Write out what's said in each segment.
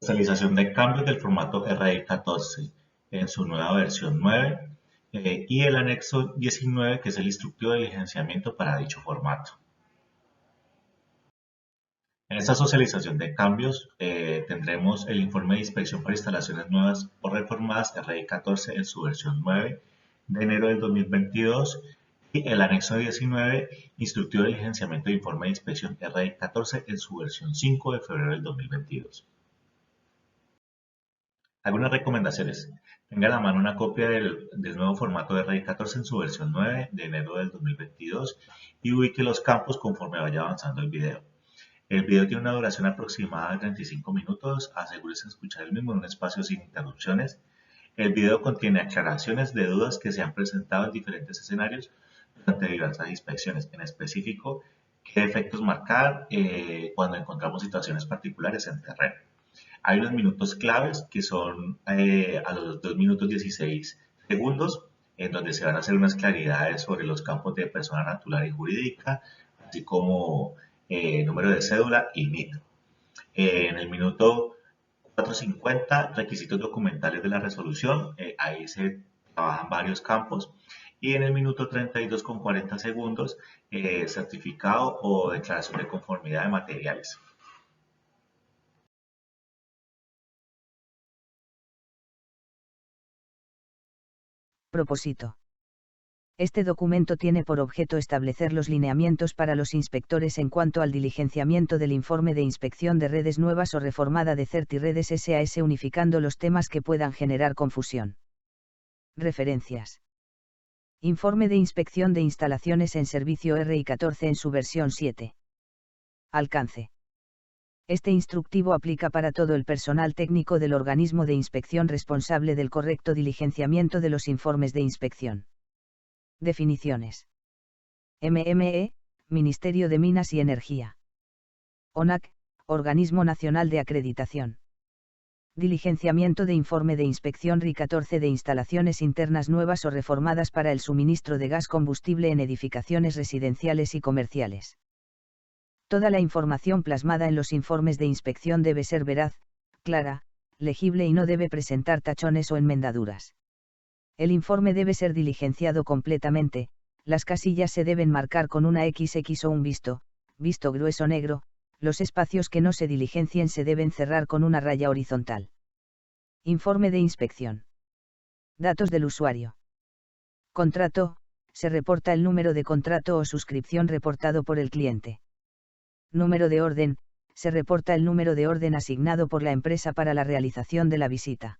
Socialización de cambios del formato RI14 en su nueva versión 9 y el anexo 19, que es el instructivo de licenciamiento para dicho formato. En esta socialización de cambios tendremos el informe de inspección para instalaciones nuevas o reformadas RI14 en su versión 9 de enero del 2022 y el anexo 19, instructivo de licenciamiento de informe de inspección RI14 en su versión 5 de febrero del 2022. Algunas recomendaciones. Tenga a la mano una copia del nuevo formato de RI14 en su versión 9 de enero del 2022 y ubique los campos conforme vaya avanzando el video. El video tiene una duración aproximada de 35 minutos. Asegúrese de escuchar el mismo en un espacio sin interrupciones. El video contiene aclaraciones de dudas que se han presentado en diferentes escenarios durante diversas inspecciones, en específico qué defectos marcar cuando encontramos situaciones particulares en terreno. Hay unos minutos claves que son a los 2 minutos 16 segundos, en donde se van a hacer unas claridades sobre los campos de persona natural y jurídica, así como número de cédula y NIT. En el minuto 4:50, requisitos documentales de la resolución, ahí se trabajan varios campos. Y en el minuto 32:40 segundos, certificado o declaración de conformidad de materiales. Propósito. Este documento tiene por objeto establecer los lineamientos para los inspectores en cuanto al diligenciamiento del informe de inspección de redes nuevas o reformada de CertiRedes SAS, unificando los temas que puedan generar confusión. Referencias. Informe de inspección de instalaciones en servicio RI14 en su versión 7. Alcance. Este instructivo aplica para todo el personal técnico del organismo de inspección responsable del correcto diligenciamiento de los informes de inspección. Definiciones. MME, Ministerio de Minas y Energía. ONAC, Organismo Nacional de Acreditación. Diligenciamiento de informe de inspección RI14 de instalaciones internas nuevas o reformadas para el suministro de gas combustible en edificaciones residenciales y comerciales. Toda la información plasmada en los informes de inspección debe ser veraz, clara, legible y no debe presentar tachones o enmendaduras. El informe debe ser diligenciado completamente, las casillas se deben marcar con una XX o un visto grueso negro, los espacios que no se diligencien se deben cerrar con una raya horizontal. Informe de inspección. Datos del usuario. Contrato, se reporta el número de contrato o suscripción reportado por el cliente. Número de orden, se reporta el número de orden asignado por la empresa para la realización de la visita.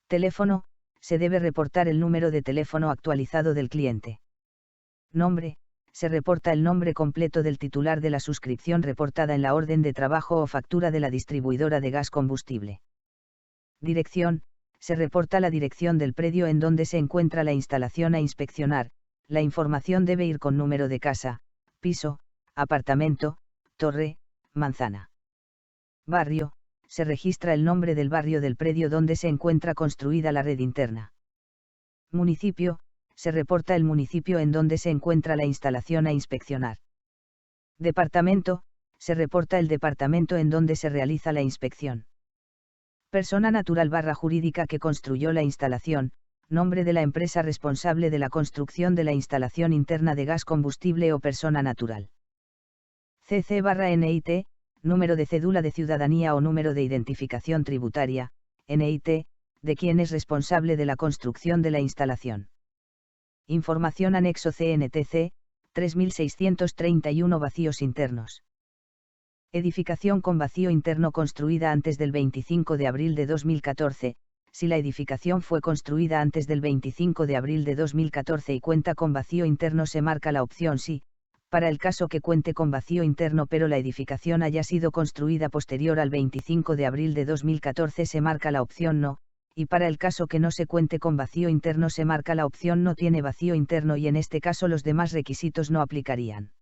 Teléfono, se debe reportar el número de teléfono actualizado del cliente. Nombre, se reporta el nombre completo del titular de la suscripción reportada en la orden de trabajo o factura de la distribuidora de gas combustible. Dirección, se reporta la dirección del predio en donde se encuentra la instalación a inspeccionar, la información debe ir con número de casa, piso, apartamento, torre, manzana. Barrio, se registra el nombre del barrio del predio donde se encuentra construida la red interna. Municipio, se reporta el municipio en donde se encuentra la instalación a inspeccionar. Departamento, se reporta el departamento en donde se realiza la inspección. Persona natural / jurídica que construyó la instalación, nombre de la empresa responsable de la construcción de la instalación interna de gas combustible o persona natural. CC/NIT, número de cédula de ciudadanía o número de identificación tributaria, NIT, de quien es responsable de la construcción de la instalación. Información anexo CNTC, 3631 vacíos internos. Edificación con vacío interno construida antes del 25 de abril de 2014, si la edificación fue construida antes del 25 de abril de 2014 y cuenta con vacío interno se marca la opción sí. Para el caso que cuente con vacío interno pero la edificación haya sido construida posterior al 25 de abril de 2014 se marca la opción no, y para el caso que no se cuente con vacío interno se marca la opción no tiene vacío interno y en este caso los demás requisitos no aplicarían.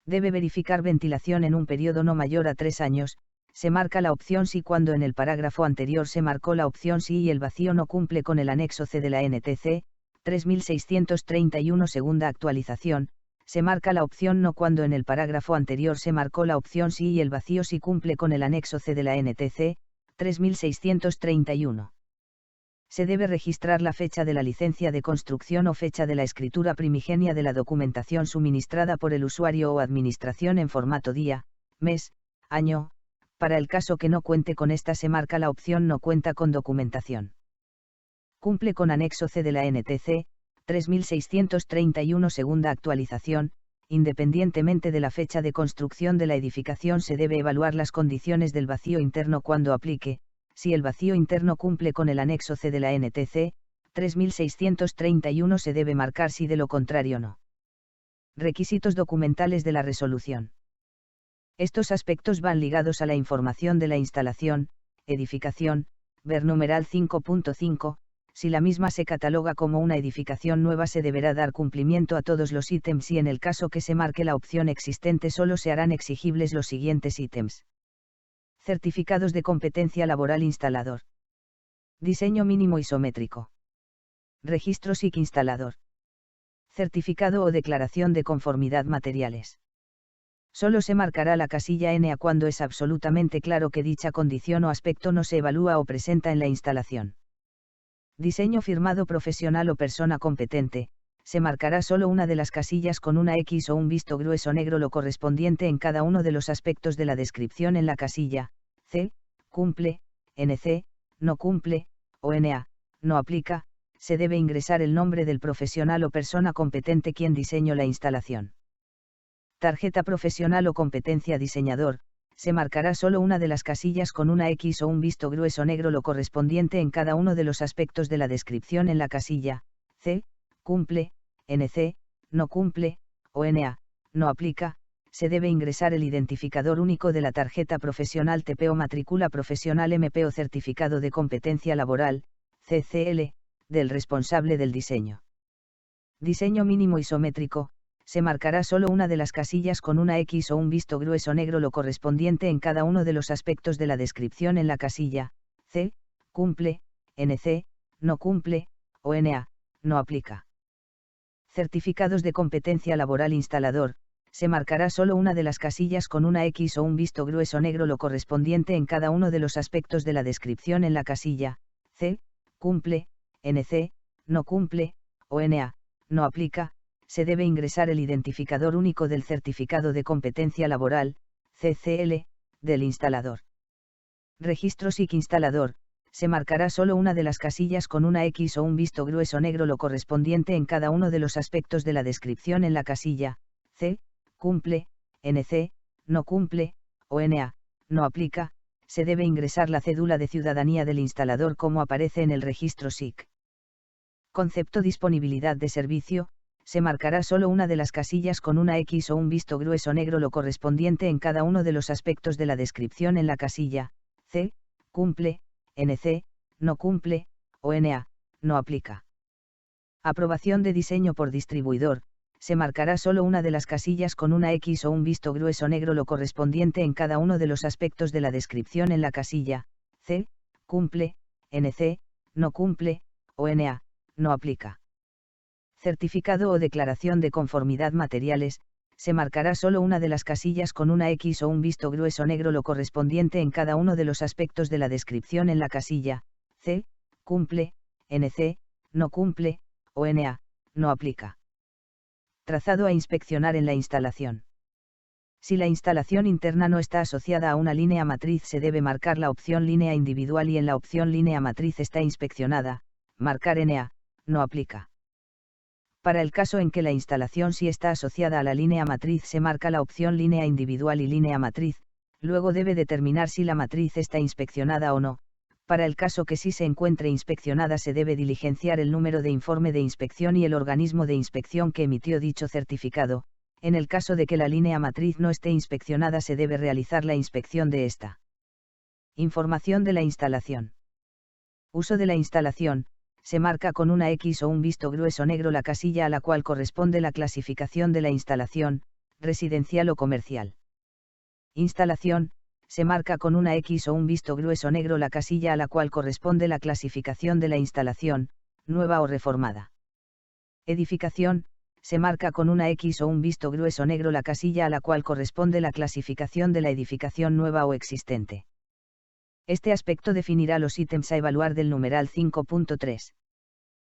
Debe verificar ventilación en un periodo no mayor a 3 años, se marca la opción sí cuando en el parágrafo anterior se marcó la opción sí y el vacío no cumple con el anexo C de la NTC, 3631 segunda actualización. Se marca la opción no cuando en el parágrafo anterior se marcó la opción sí y el vacío sí cumple con el anexo C de la NTC, 3631. Se debe registrar la fecha de la licencia de construcción o fecha de la escritura primigenia de la documentación suministrada por el usuario o administración en formato día, mes, año. Para el caso que no cuente con esta se marca la opción no cuenta con documentación. Cumple con anexo C de la NTC, 3631 segunda actualización. Independientemente de la fecha de construcción de la edificación se debe evaluar las condiciones del vacío interno cuando aplique. Si el vacío interno cumple con el anexo C de la NTC, 3631 se debe marcar si de lo contrario no. Requisitos documentales de la resolución. Estos aspectos van ligados a la información de la instalación, edificación, ver numeral 5.5, si la misma se cataloga como una edificación nueva se deberá dar cumplimiento a todos los ítems y en el caso que se marque la opción existente solo se harán exigibles los siguientes ítems. Certificados de competencia laboral instalador. Diseño mínimo isométrico. Registro SIC instalador. Certificado o declaración de conformidad materiales. Solo se marcará la casilla NA cuando es absolutamente claro que dicha condición o aspecto no se evalúa o presenta en la instalación. Diseño firmado profesional o persona competente. Se marcará solo una de las casillas con una X o un visto grueso negro lo correspondiente en cada uno de los aspectos de la descripción en la casilla, C, cumple, NC, no cumple, o NA, no aplica, se debe ingresar el nombre del profesional o persona competente quien diseñó la instalación. Tarjeta profesional o competencia diseñador, se marcará solo una de las casillas con una X o un visto grueso negro lo correspondiente en cada uno de los aspectos de la descripción en la casilla, C, cumple, NC, no cumple, o NA, no aplica, se debe ingresar el identificador único de la tarjeta profesional TP o matrícula profesional MP o certificado de competencia laboral, CCL, del responsable del diseño. Diseño mínimo isométrico, se marcará solo una de las casillas con una X o un visto grueso negro lo correspondiente en cada uno de los aspectos de la descripción en la casilla, C, cumple, NC, no cumple, o NA, no aplica. Certificados de competencia laboral instalador, se marcará solo una de las casillas con una X o un visto grueso negro lo correspondiente en cada uno de los aspectos de la descripción en la casilla, C, cumple, NC, no cumple, o NA, no aplica, se debe ingresar el identificador único del certificado de competencia laboral, CCL, del instalador. Registro SIC instalador, se marcará solo una de las casillas con una X o un visto grueso negro lo correspondiente en cada uno de los aspectos de la descripción en la casilla, C, cumple, NC, no cumple, o NA, no aplica, se debe ingresar la cédula de ciudadanía del instalador como aparece en el registro SIC. Concepto disponibilidad de servicio, se marcará solo una de las casillas con una X o un visto grueso negro lo correspondiente en cada uno de los aspectos de la descripción en la casilla, C, cumple, NC, no cumple, o NA, no aplica. Aprobación de diseño por distribuidor, se marcará solo una de las casillas con una X o un visto grueso negro lo correspondiente en cada uno de los aspectos de la descripción en la casilla, C, cumple, NC, no cumple, o NA, no aplica. Certificado o declaración de conformidad materiales, se marcará solo una de las casillas con una X o un visto grueso negro lo correspondiente en cada uno de los aspectos de la descripción en la casilla, C, cumple, NC, no cumple, o NA, no aplica. Trazado a inspeccionar en la instalación. Si la instalación interna no está asociada a una línea matriz se debe marcar la opción línea individual y en la opción línea matriz está inspeccionada, marcar NA, no aplica. Para el caso en que la instalación sí está asociada a la línea matriz se marca la opción línea individual y línea matriz, luego debe determinar si la matriz está inspeccionada o no. Para el caso que sí se encuentre inspeccionada se debe diligenciar el número de informe de inspección y el organismo de inspección que emitió dicho certificado. En el caso de que la línea matriz no esté inspeccionada se debe realizar la inspección de esta. Información de la instalación. Uso de la instalación. Se marca con una X o un visto grueso negro la casilla a la cual corresponde la clasificación de la instalación, residencial o comercial. Instalación, se marca con una X o un visto grueso negro la casilla a la cual corresponde la clasificación de la instalación, nueva o reformada. Edificación, se marca con una X o un visto grueso negro la casilla a la cual corresponde la clasificación de la edificación nueva o existente. Este aspecto definirá los ítems a evaluar del numeral 5.3.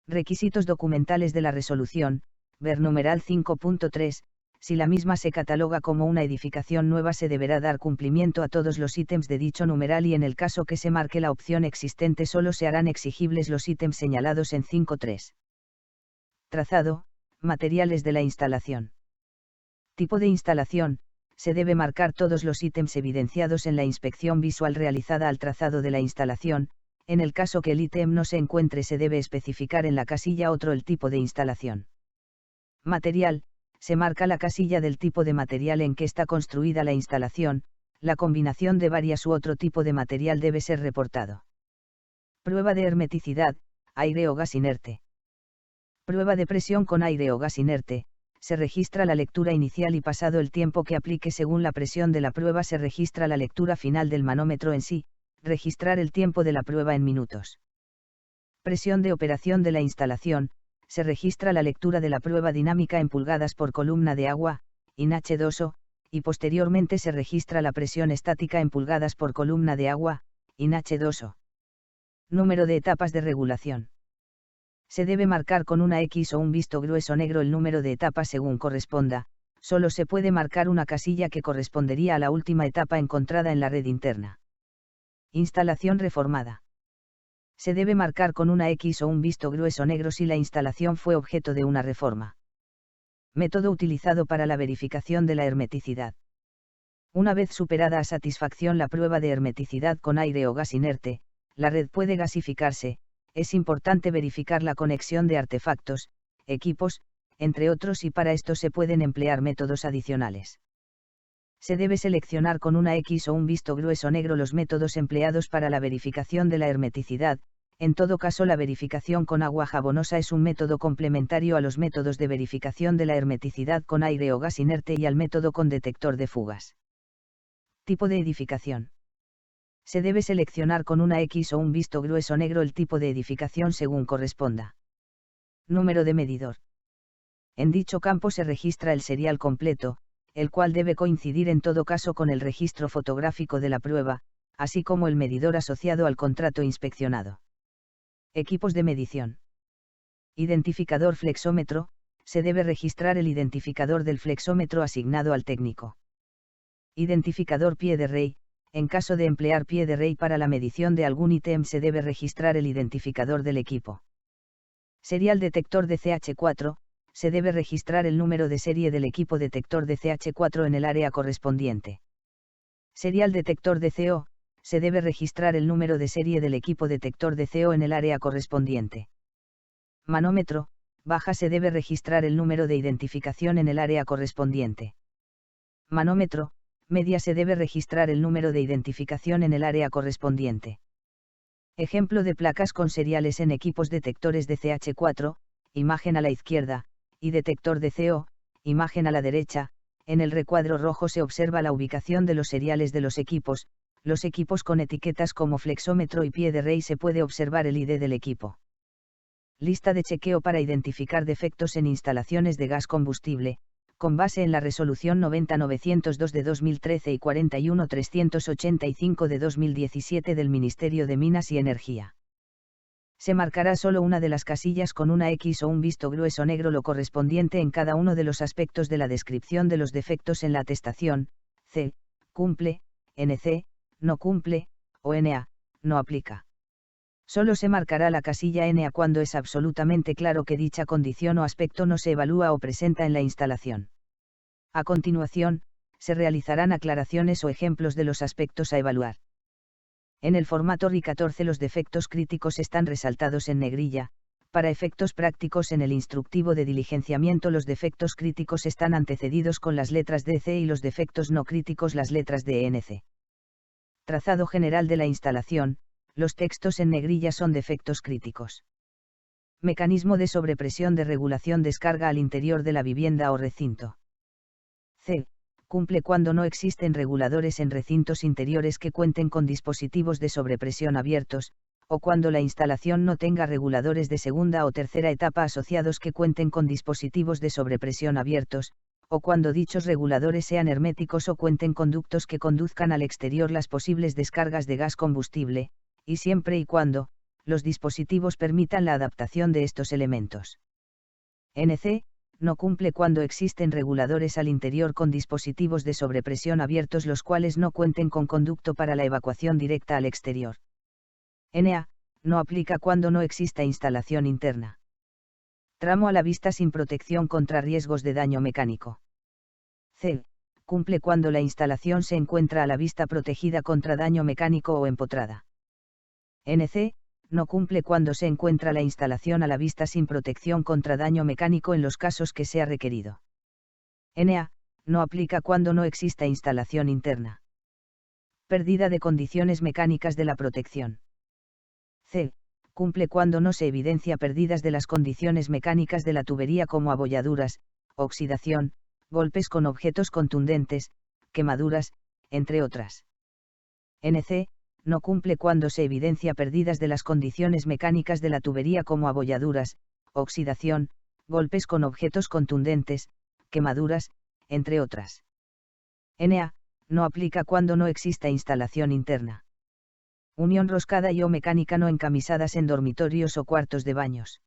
Requisitos documentales de la resolución, ver numeral 5.3. Si la misma se cataloga como una edificación nueva, se deberá dar cumplimiento a todos los ítems de dicho numeral, y en el caso que se marque la opción existente solo se harán exigibles los ítems señalados en 5.3. Trazado, materiales de la instalación. Tipo de instalación. Se debe marcar todos los ítems evidenciados en la inspección visual realizada al trazado de la instalación. En el caso que el ítem no se encuentre, se debe especificar en la casilla otro el tipo de instalación. Material. Se marca la casilla del tipo de material en que está construida la instalación. La combinación de varias u otro tipo de material debe ser reportado. Prueba de hermeticidad, aire o gas inerte. Prueba de presión con aire o gas inerte. Se registra la lectura inicial y, pasado el tiempo que aplique según la presión de la prueba, se registra la lectura final del manómetro en sí. Registrar el tiempo de la prueba en minutos. Presión de operación de la instalación. Se registra la lectura de la prueba dinámica en pulgadas por columna de agua, in H2O, y posteriormente se registra la presión estática en pulgadas por columna de agua, in H2O. Número de etapas de regulación. Se debe marcar con una X o un visto grueso negro el número de etapas según corresponda. Solo se puede marcar una casilla que correspondería a la última etapa encontrada en la red interna. Instalación reformada. Se debe marcar con una X o un visto grueso negro si la instalación fue objeto de una reforma. Método utilizado para la verificación de la hermeticidad. Una vez superada a satisfacción la prueba de hermeticidad con aire o gas inerte, la red puede gasificarse. Es importante verificar la conexión de artefactos, equipos, entre otros, y para esto se pueden emplear métodos adicionales. Se debe seleccionar con una X o un visto grueso negro los métodos empleados para la verificación de la hermeticidad. En todo caso, la verificación con agua jabonosa es un método complementario a los métodos de verificación de la hermeticidad con aire o gas inerte y al método con detector de fugas. Tipo de edificación. Se debe seleccionar con una X o un visto grueso negro el tipo de edificación según corresponda. Número de medidor. En dicho campo se registra el serial completo, el cual debe coincidir en todo caso con el registro fotográfico de la prueba, así como el medidor asociado al contrato inspeccionado. Equipos de medición. Identificador flexómetro. Se debe registrar el identificador del flexómetro asignado al técnico. Identificador pie de rey. En caso de emplear pie de rey para la medición de algún ítem, se debe registrar el identificador del equipo. Serial detector de CH4. Se debe registrar el número de serie del equipo detector de CH4 en el área correspondiente. Serial detector de CO. Se debe registrar el número de serie del equipo detector de CO en el área correspondiente. Manómetro, baja. Se debe registrar el número de identificación en el área correspondiente. Manómetro, media. Se debe registrar el número de identificación en el área correspondiente. Ejemplo de placas con seriales en equipos detectores de CH4, imagen a la izquierda, y detector de CO, imagen a la derecha. En el recuadro rojo se observa la ubicación de los seriales de los equipos con etiquetas como flexómetro y pie de rey. Se puede observar el ID del equipo. Lista de chequeo para identificar defectos en instalaciones de gas combustible, con base en la resolución 90-902 de 2013 y 41-385 de 2017 del Ministerio de Minas y Energía. Se marcará solo una de las casillas con una X o un visto grueso negro, lo correspondiente en cada uno de los aspectos de la descripción de los defectos en la atestación. C. Cumple, NC, no cumple, o NA, no aplica. Solo se marcará la casilla NA cuando es absolutamente claro que dicha condición o aspecto no se evalúa o presenta en la instalación. A continuación, se realizarán aclaraciones o ejemplos de los aspectos a evaluar. En el formato RI 14 los defectos críticos están resaltados en negrilla. Para efectos prácticos, en el instructivo de diligenciamiento los defectos críticos están antecedidos con las letras DC y los defectos no críticos las letras DNC. Trazado general de la instalación. Los textos en negrilla son defectos críticos. Mecanismo de sobrepresión de regulación descarga al interior de la vivienda o recinto. C. Cumple cuando no existen reguladores en recintos interiores que cuenten con dispositivos de sobrepresión abiertos, o cuando la instalación no tenga reguladores de segunda o tercera etapa asociados que cuenten con dispositivos de sobrepresión abiertos, o cuando dichos reguladores sean herméticos o cuenten conductos que conduzcan al exterior las posibles descargas de gas combustible, y siempre y cuando, los dispositivos permitan la adaptación de estos elementos. NC, no cumple cuando existen reguladores al interior con dispositivos de sobrepresión abiertos los cuales no cuenten con conducto para la evacuación directa al exterior. NA, no aplica cuando no exista instalación interna. Tramo a la vista sin protección contra riesgos de daño mecánico. C. Cumple cuando la instalación se encuentra a la vista protegida contra daño mecánico o empotrada. NC. No cumple cuando se encuentra la instalación a la vista sin protección contra daño mecánico en los casos que sea requerido. NA. No aplica cuando no exista instalación interna. Pérdida de condiciones mecánicas de la protección. C. Cumple cuando no se evidencia pérdidas de las condiciones mecánicas de la tubería como abolladuras, oxidación, golpes con objetos contundentes, quemaduras, entre otras. NC. No cumple cuando se evidencia pérdidas de las condiciones mecánicas de la tubería como abolladuras, oxidación, golpes con objetos contundentes, quemaduras, entre otras. NA. No aplica cuando no exista instalación interna. Unión roscada y o mecánica no encamisadas en dormitorios o cuartos de baños.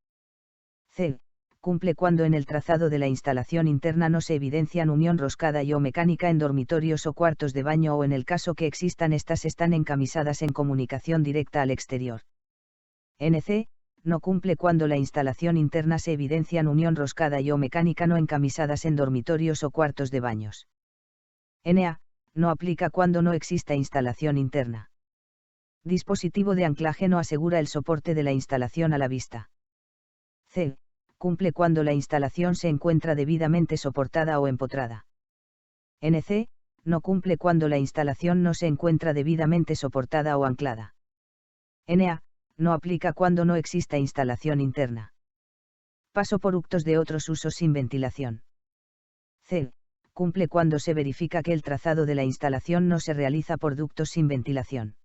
C. Cumple cuando en el trazado de la instalación interna no se evidencian unión roscada y o mecánica en dormitorios o cuartos de baño o en el caso que existan estas están encamisadas en comunicación directa al exterior. NC. No cumple cuando la instalación interna se evidencian unión roscada y o mecánica no encamisadas en dormitorios o cuartos de baños. NA. No aplica cuando no exista instalación interna. Dispositivo de anclaje no asegura el soporte de la instalación a la vista. C. Cumple cuando la instalación se encuentra debidamente soportada o empotrada. NC. No cumple cuando la instalación no se encuentra debidamente soportada o anclada. NA. No aplica cuando no exista instalación interna. Paso por ductos de otros usos sin ventilación. C. Cumple cuando se verifica que el trazado de la instalación no se realiza por ductos sin ventilación.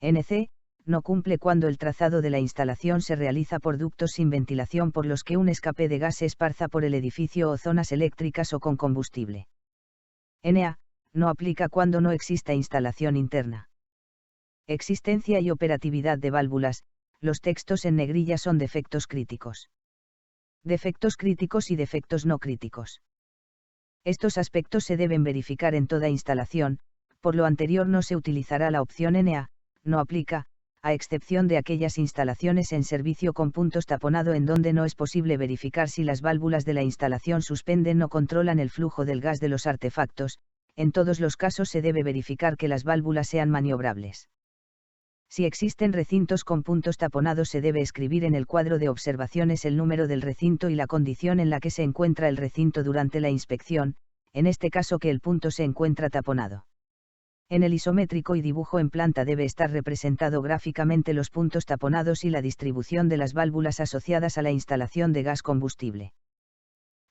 NC. No cumple cuando el trazado de la instalación se realiza por ductos sin ventilación por los que un escape de gas se esparza por el edificio o zonas eléctricas o con combustible. NA. No aplica cuando no exista instalación interna. Existencia y operatividad de válvulas, los textos en negrilla son defectos críticos. Defectos críticos y defectos no críticos. Estos aspectos se deben verificar en toda instalación, por lo anterior no se utilizará la opción NA, no aplica, a excepción de aquellas instalaciones en servicio con puntos taponado en donde no es posible verificar si las válvulas de la instalación suspenden o controlan el flujo del gas de los artefactos, en todos los casos se debe verificar que las válvulas sean maniobrables. Si existen recintos con puntos taponados se debe escribir en el cuadro de observaciones el número del recinto y la condición en la que se encuentra el recinto durante la inspección, en este caso que el punto se encuentra taponado. En el isométrico y dibujo en planta debe estar representado gráficamente los puntos taponados y la distribución de las válvulas asociadas a la instalación de gas combustible.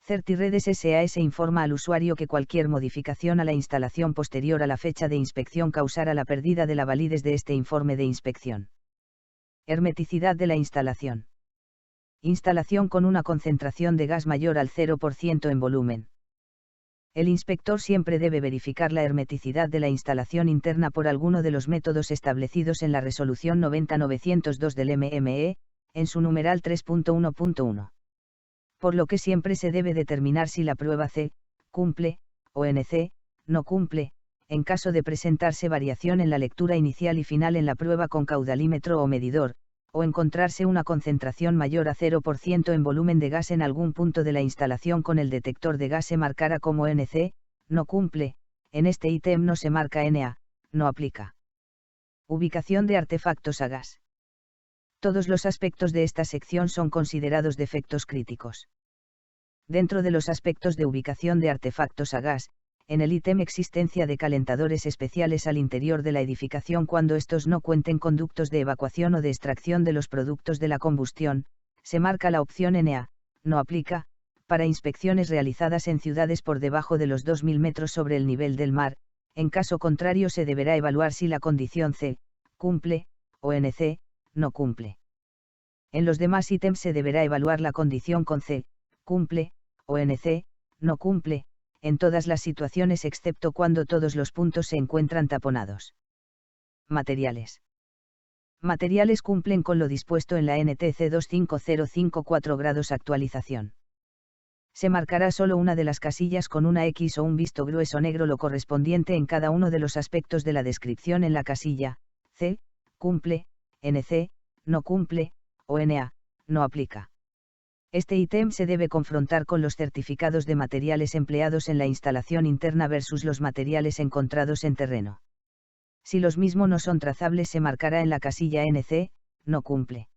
CertiRedes SAS informa al usuario que cualquier modificación a la instalación posterior a la fecha de inspección causará la pérdida de la validez de este informe de inspección. Hermeticidad de la instalación. Instalación con una concentración de gas mayor al 0% en volumen. El inspector siempre debe verificar la hermeticidad de la instalación interna por alguno de los métodos establecidos en la resolución 90-902 del MME, en su numeral 3.1.1. Por lo que siempre se debe determinar si la prueba C, cumple, o NC, no cumple, en caso de presentarse variación en la lectura inicial y final en la prueba con caudalímetro o medidor, o encontrarse una concentración mayor a 0% en volumen de gas en algún punto de la instalación con el detector de gas se marcará como NC, no cumple, en este ítem no se marca NA, no aplica. Ubicación de artefactos a gas. Todos los aspectos de esta sección son considerados defectos críticos. Dentro de los aspectos de ubicación de artefactos a gas, en el ítem existencia de calentadores especiales al interior de la edificación cuando estos no cuenten conductos de evacuación o de extracción de los productos de la combustión, se marca la opción NA, no aplica, para inspecciones realizadas en ciudades por debajo de los 2000 metros sobre el nivel del mar, en caso contrario se deberá evaluar si la condición C, cumple, o NC, no cumple. En los demás ítems se deberá evaluar la condición con C, cumple, o NC, no cumple, en todas las situaciones excepto cuando todos los puntos se encuentran taponados. Materiales. Materiales cumplen con lo dispuesto en la NTC 25054 grados actualización. Se marcará solo una de las casillas con una X o un visto grueso negro lo correspondiente en cada uno de los aspectos de la descripción en la casilla, C, cumple, NC, no cumple, o NA, no aplica. Este ítem se debe confrontar con los certificados de materiales empleados en la instalación interna versus los materiales encontrados en terreno. Si los mismos no son trazables se marcará en la casilla NC, no cumple.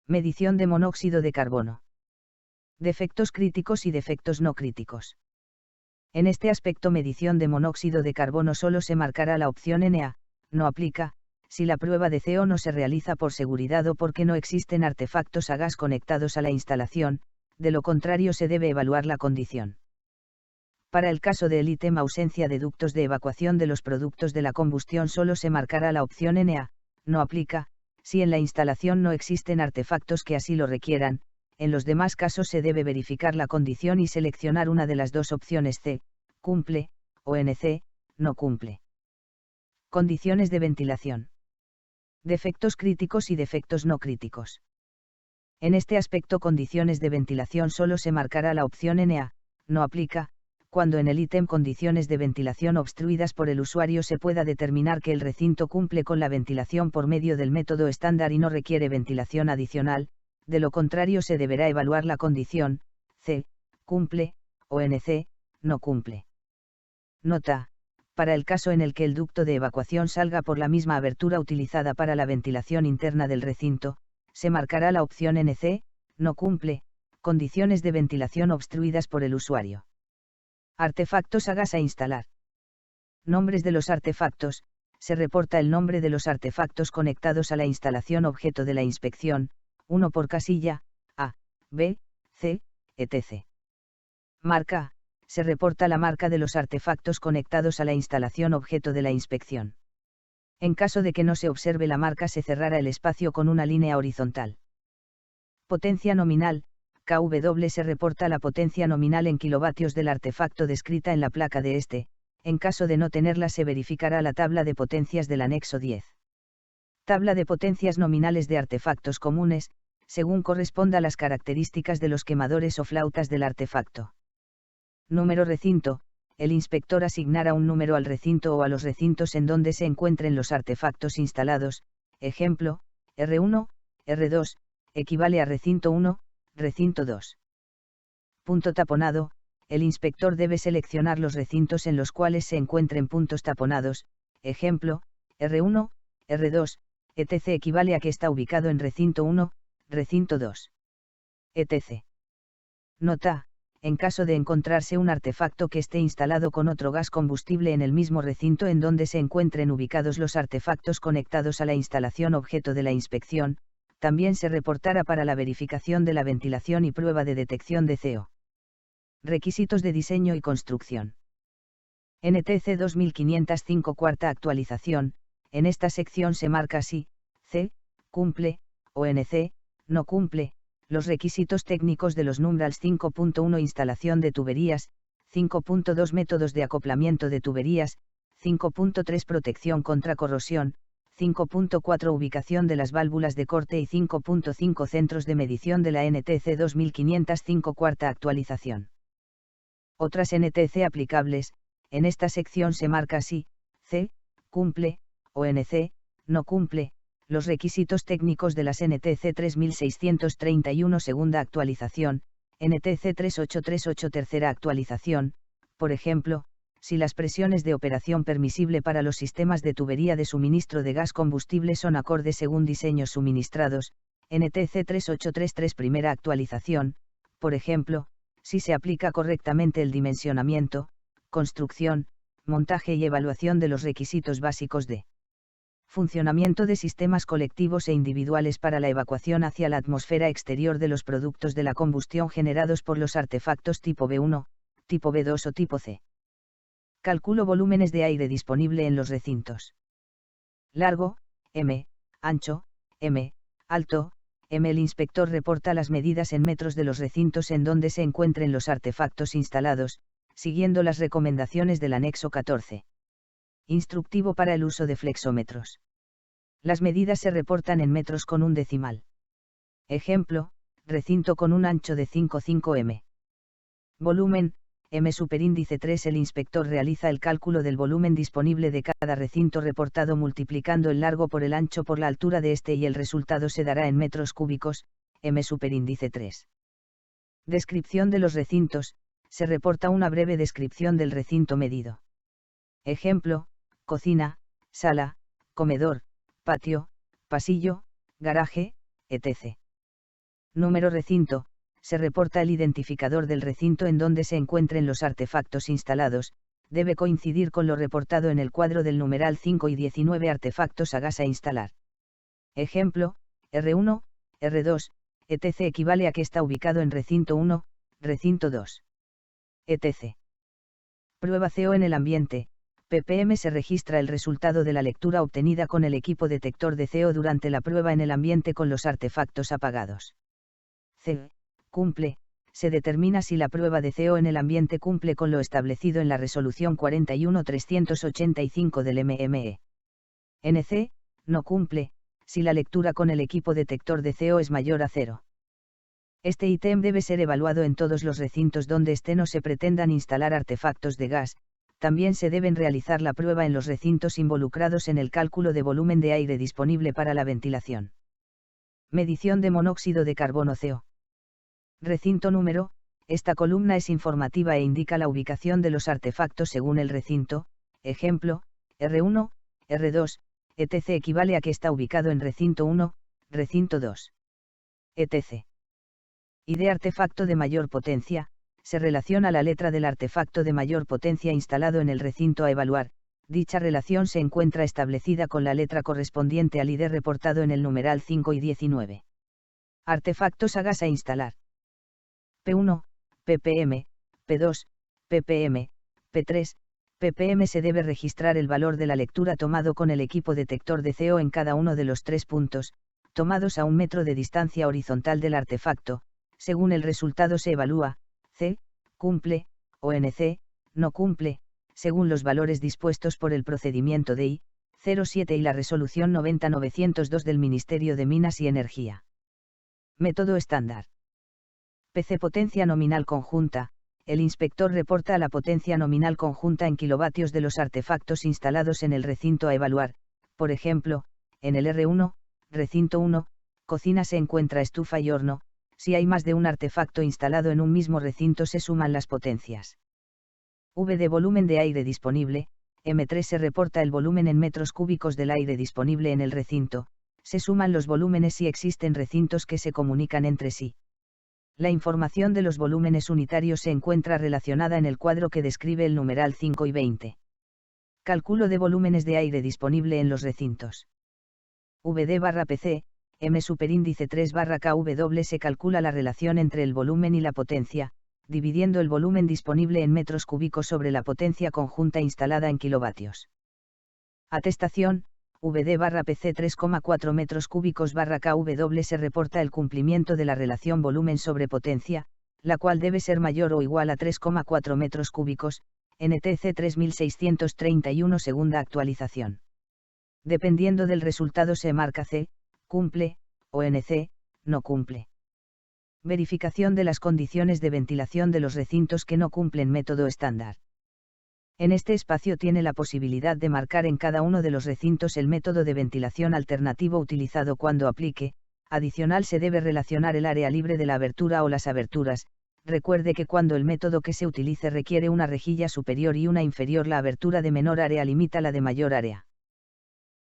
Medición de monóxido de carbono. Defectos críticos y defectos no críticos. En este aspecto medición de monóxido de carbono solo se marcará la opción NA, no aplica, si la prueba de CO no se realiza por seguridad o porque no existen artefactos a gas conectados a la instalación, de lo contrario se debe evaluar la condición. Para el caso del ítem ausencia de ductos de evacuación de los productos de la combustión solo se marcará la opción NA, no aplica, si en la instalación no existen artefactos que así lo requieran. En los demás casos se debe verificar la condición y seleccionar una de las dos opciones C, cumple, o NC, no cumple. Condiciones de ventilación. Defectos críticos y defectos no críticos. En este aspecto condiciones de ventilación solo se marcará la opción NA, no aplica, cuando en el ítem condiciones de ventilación obstruidas por el usuario se pueda determinar que el recinto cumple con la ventilación por medio del método estándar y no requiere ventilación adicional. De lo contrario se deberá evaluar la condición, C, cumple, o NC, no cumple. Nota, para el caso en el que el ducto de evacuación salga por la misma abertura utilizada para la ventilación interna del recinto, se marcará la opción NC, no cumple, condiciones de ventilación obstruidas por el usuario. Artefactos a gas a instalar. Nombres de los artefactos, se reporta el nombre de los artefactos conectados a la instalación objeto de la inspección, uno por casilla, A, B, C, etc. Marca, se reporta la marca de los artefactos conectados a la instalación objeto de la inspección. En caso de que no se observe la marca se cerrará el espacio con una línea horizontal. Potencia nominal, kW se reporta la potencia nominal en kilovatios del artefacto descrita en la placa de este, en caso de no tenerla se verificará la tabla de potencias del anexo 10. Tabla de potencias nominales de artefactos comunes, según corresponda a las características de los quemadores o flautas del artefacto. Número recinto, el inspector asignará un número al recinto o a los recintos en donde se encuentren los artefactos instalados, ejemplo, R1, R2, equivale a recinto 1, recinto 2. Punto taponado, el inspector debe seleccionar los recintos en los cuales se encuentren puntos taponados, ejemplo, R1, R2, etc. equivale a que está ubicado en recinto 1, recinto 2. etc. Nota, en caso de encontrarse un artefacto que esté instalado con otro gas combustible en el mismo recinto en donde se encuentren ubicados los artefactos conectados a la instalación objeto de la inspección, también se reportará para la verificación de la ventilación y prueba de detección de CO. Requisitos de diseño y construcción. NTC 2505 cuarta actualización, en esta sección se marca si, C, cumple, o NC, no cumple, los requisitos técnicos de los numerals 5.1 instalación de tuberías, 5.2 métodos de acoplamiento de tuberías, 5.3 protección contra corrosión, 5.4 ubicación de las válvulas de corte y 5.5 centros de medición de la NTC 2505 cuarta actualización. Otras NTC aplicables, en esta sección se marca si, C, cumple, o NC, no cumple, los requisitos técnicos de las NTC 3631 segunda actualización, NTC 3838 tercera actualización, por ejemplo, si las presiones de operación permisible para los sistemas de tubería de suministro de gas combustible son acordes según diseños suministrados, NTC 3833 primera actualización, por ejemplo, si se aplica correctamente el dimensionamiento, construcción, montaje y evaluación de los requisitos básicos de funcionamiento de sistemas colectivos e individuales para la evacuación hacia la atmósfera exterior de los productos de la combustión generados por los artefactos tipo B1, tipo B2 o tipo C. Calculo volúmenes de aire disponible en los recintos. Largo, M, ancho, M, alto, M. El inspector reporta las medidas en metros de los recintos en donde se encuentren los artefactos instalados, siguiendo las recomendaciones del anexo 14. Instructivo para el uso de flexómetros. Las medidas se reportan en metros con un decimal. Ejemplo, recinto con un ancho de 5,5 m. Volumen, m superíndice 3. El inspector realiza el cálculo del volumen disponible de cada recinto reportado multiplicando el largo por el ancho por la altura de este y el resultado se dará en metros cúbicos, m superíndice 3. Descripción de los recintos, se reporta una breve descripción del recinto medido. Ejemplo, cocina, sala, comedor, patio, pasillo, garaje, etc. Número recinto, se reporta el identificador del recinto en donde se encuentren los artefactos instalados, debe coincidir con lo reportado en el cuadro del numeral 5 y 19 artefactos a gas a instalar. Ejemplo, R1, R2, etc. equivale a que está ubicado en recinto 1, recinto 2. etc. Prueba CO en el ambiente. ppm se registra el resultado de la lectura obtenida con el equipo detector de CO durante la prueba en el ambiente con los artefactos apagados. C. Cumple, se determina si la prueba de CO en el ambiente cumple con lo establecido en la resolución 41385 del MME. NC, no cumple, si la lectura con el equipo detector de CO es mayor a 0. Este ítem debe ser evaluado en todos los recintos donde estén o se pretendan instalar artefactos de gas. También se deben realizar la prueba en los recintos involucrados en el cálculo de volumen de aire disponible para la ventilación. Medición de monóxido de carbono CO. Recinto número, esta columna es informativa e indica la ubicación de los artefactos según el recinto, ejemplo, R1, R2, etc. equivale a que está ubicado en recinto 1, recinto 2. etc. Y de artefacto de mayor potencia, se relaciona la letra del artefacto de mayor potencia instalado en el recinto a evaluar, dicha relación se encuentra establecida con la letra correspondiente al ID reportado en el numeral 5 y 19. Artefactos a gas a instalar. P1, ppm, P2, ppm, P3, ppm. Se debe registrar el valor de la lectura tomado con el equipo detector de CO en cada uno de los 3 puntos, tomados a 1 metro de distancia horizontal del artefacto. Según el resultado se evalúa, C, cumple, o NC, no cumple, según los valores dispuestos por el procedimiento de I, 07 y la resolución 90-902 del Ministerio de Minas y Energía. Método estándar. PC potencia nominal conjunta. El inspector reporta la potencia nominal conjunta en kilovatios de los artefactos instalados en el recinto a evaluar. Por ejemplo, en el R1, recinto 1, cocina se encuentra estufa y horno. Si hay más de un artefacto instalado en un mismo recinto se suman las potencias. V de volumen de aire disponible. M3 se reporta el volumen en metros cúbicos del aire disponible en el recinto. Se suman los volúmenes si existen recintos que se comunican entre sí. La información de los volúmenes unitarios se encuentra relacionada en el cuadro que describe el numeral 5 y 20. Cálculo de volúmenes de aire disponible en los recintos. VD/PC, M superíndice 3/KW. Se calcula la relación entre el volumen y la potencia, dividiendo el volumen disponible en metros cúbicos sobre la potencia conjunta instalada en kilovatios. Atestación. VD/PC 3,4 metros cúbicos/KW. Se reporta el cumplimiento de la relación volumen sobre potencia, la cual debe ser mayor o igual a 3,4 metros cúbicos, NTC 3631 segunda actualización. Dependiendo del resultado se marca C, cumple, o NC, no cumple. Verificación de las condiciones de ventilación de los recintos que no cumplen método estándar. En este espacio tiene la posibilidad de marcar en cada uno de los recintos el método de ventilación alternativo utilizado cuando aplique. Adicional se debe relacionar el área libre de la abertura o las aberturas. Recuerde que cuando el método que se utilice requiere una rejilla superior y una inferior, la abertura de menor área limita la de mayor área.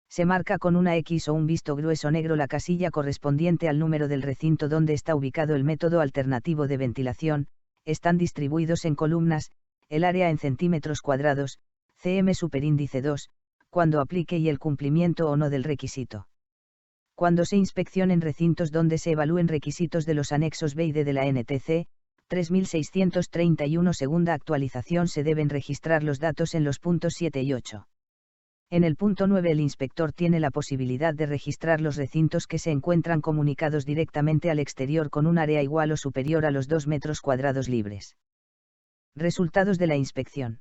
Se marca con una X o un visto grueso negro la casilla correspondiente al número del recinto donde está ubicado el método alternativo de ventilación. Están distribuidos en columnas. El área en centímetros cuadrados, cm superíndice 2, cuando aplique y el cumplimiento o no del requisito. Cuando se inspeccionen recintos donde se evalúen requisitos de los anexos B y D de la NTC, 3631 segunda actualización se deben registrar los datos en los puntos 7 y 8. En el punto 9 el inspector tiene la posibilidad de registrar los recintos que se encuentran comunicados directamente al exterior con un área igual o superior a los 2 metros cuadrados libres. Resultados de la inspección.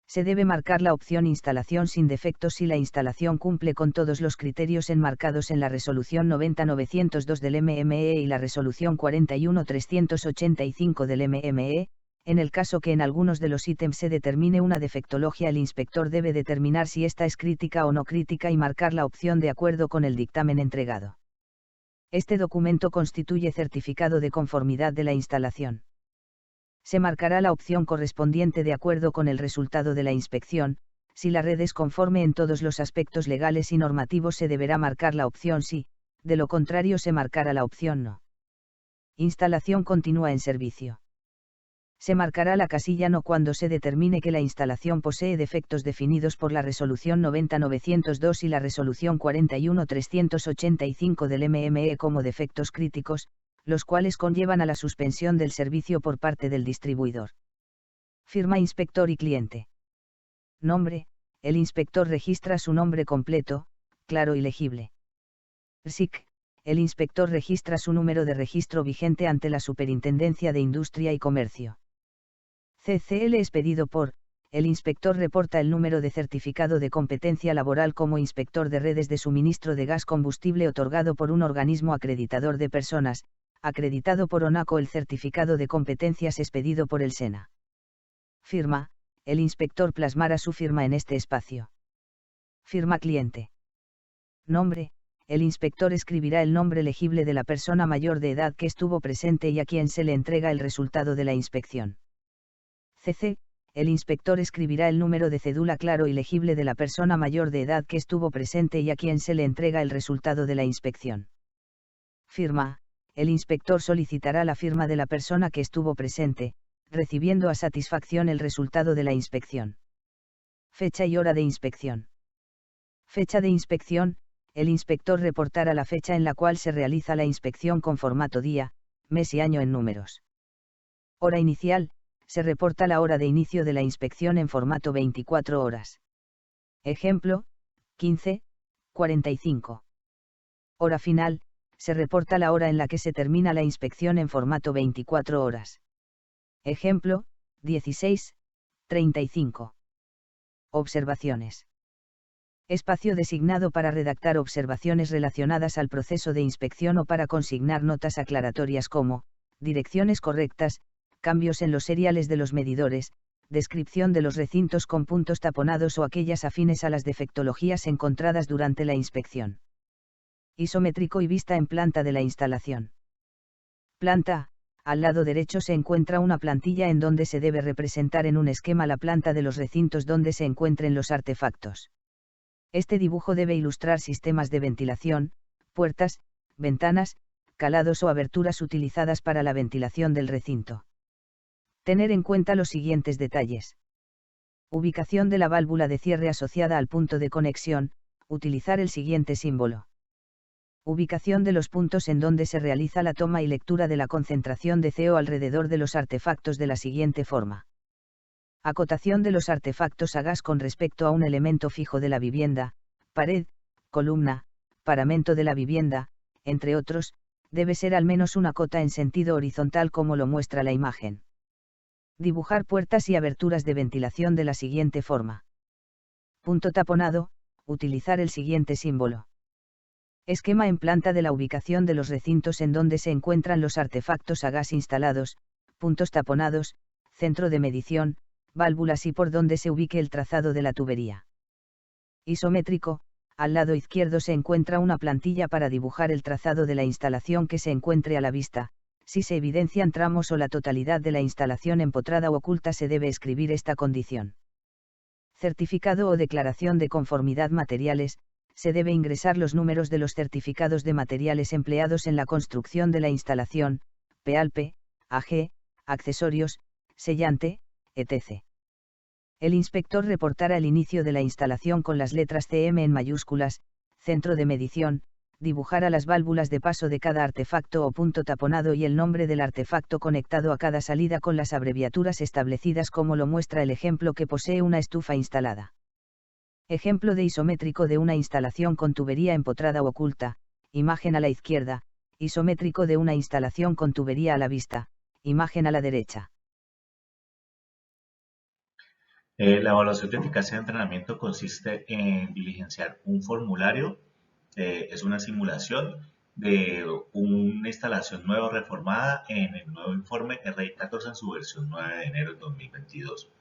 Se debe marcar la opción Instalación sin defectos si la instalación cumple con todos los criterios enmarcados en la Resolución 90-902 del MME y la Resolución 41-385 del MME. En el caso que en algunos de los ítems se determine una defectología, el inspector debe determinar si esta es crítica o no crítica y marcar la opción de acuerdo con el dictamen entregado. Este documento constituye certificado de conformidad de la instalación. Se marcará la opción correspondiente de acuerdo con el resultado de la inspección. Si la red es conforme en todos los aspectos legales y normativos, se deberá marcar la opción sí, de lo contrario se marcará la opción no. Instalación continúa en servicio. Se marcará la casilla no cuando se determine que la instalación posee defectos definidos por la Resolución 90-902 y la Resolución 41-385 del MME como defectos críticos, los cuales conllevan a la suspensión del servicio por parte del distribuidor. Firma inspector y cliente. Nombre: el inspector registra su nombre completo, claro y legible. RSIC: el inspector registra su número de registro vigente ante la Superintendencia de Industria y Comercio. CCL: expedido por, el inspector reporta el número de certificado de competencia laboral como inspector de redes de suministro de gas combustible otorgado por un organismo acreditador de personas, acreditado por ONACO. El certificado de competencias expedido por el SENA. Firma: el inspector plasmará su firma en este espacio. Firma cliente. Nombre: el inspector escribirá el nombre legible de la persona mayor de edad que estuvo presente y a quien se le entrega el resultado de la inspección. CC: el inspector escribirá el número de cédula claro y legible de la persona mayor de edad que estuvo presente y a quien se le entrega el resultado de la inspección. Firma: el inspector solicitará la firma de la persona que estuvo presente, recibiendo a satisfacción el resultado de la inspección. Fecha y hora de inspección. Fecha de inspección: el inspector reportará la fecha en la cual se realiza la inspección con formato día, mes y año en números. Hora inicial: se reporta la hora de inicio de la inspección en formato 24 horas. Ejemplo: 15:45. Hora final: se reporta la hora en la que se termina la inspección en formato 24 horas. Ejemplo: 16:35. Observaciones. Espacio designado para redactar observaciones relacionadas al proceso de inspección o para consignar notas aclaratorias como, direcciones correctas, cambios en los seriales de los medidores, descripción de los recintos con puntos taponados o aquellas afines a las defectologías encontradas durante la inspección. Isométrico y vista en planta de la instalación. Planta: al lado derecho se encuentra una plantilla en donde se debe representar en un esquema la planta de los recintos donde se encuentren los artefactos. Este dibujo debe ilustrar sistemas de ventilación, puertas, ventanas, calados o aberturas utilizadas para la ventilación del recinto. Tener en cuenta los siguientes detalles. Ubicación de la válvula de cierre asociada al punto de conexión: utilizar el siguiente símbolo. Ubicación de los puntos en donde se realiza la toma y lectura de la concentración de CO alrededor de los artefactos de la siguiente forma. Acotación de los artefactos a gas con respecto a un elemento fijo de la vivienda, pared, columna, paramento de la vivienda, entre otros, debe ser al menos una cota en sentido horizontal como lo muestra la imagen. Dibujar puertas y aberturas de ventilación de la siguiente forma. Punto taponado: utilizar el siguiente símbolo. Esquema en planta de la ubicación de los recintos en donde se encuentran los artefactos a gas instalados, puntos taponados, centro de medición, válvulas y por donde se ubique el trazado de la tubería. Isométrico: al lado izquierdo se encuentra una plantilla para dibujar el trazado de la instalación que se encuentre a la vista. Si se evidencian tramos o la totalidad de la instalación empotrada o oculta, se debe escribir esta condición. Certificado o declaración de conformidad materiales: se debe ingresar los números de los certificados de materiales empleados en la construcción de la instalación, PALP, AG, accesorios, sellante, etc. El inspector reportará el inicio de la instalación con las letras CM en mayúsculas, centro de medición, dibujará las válvulas de paso de cada artefacto o punto taponado y el nombre del artefacto conectado a cada salida con las abreviaturas establecidas como lo muestra el ejemplo que posee una estufa instalada. Ejemplo de isométrico de una instalación con tubería empotrada o oculta, imagen a la izquierda, isométrico de una instalación con tubería a la vista, imagen a la derecha. La evaluación de eficacia de entrenamiento consiste en diligenciar un formulario. Es una simulación de una instalación nueva o reformada en el nuevo informe RI 14 en su versión 9 de enero de 2022.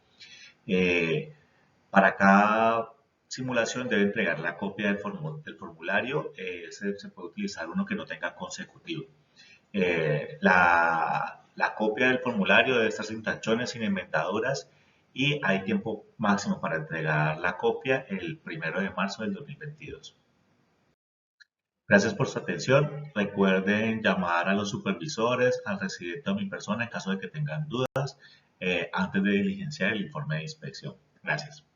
Para cada simulación debe entregar la copia del formulario. Se puede utilizar uno que no tenga consecutivo. La copia del formulario debe estar sin tachones, sin inventaduras, y hay tiempo máximo para entregar la copia el 1 de marzo del 2022. Gracias por su atención. Recuerden llamar a los supervisores, al residente o a mi persona en caso de que tengan dudas antes de diligenciar el informe de inspección. Gracias.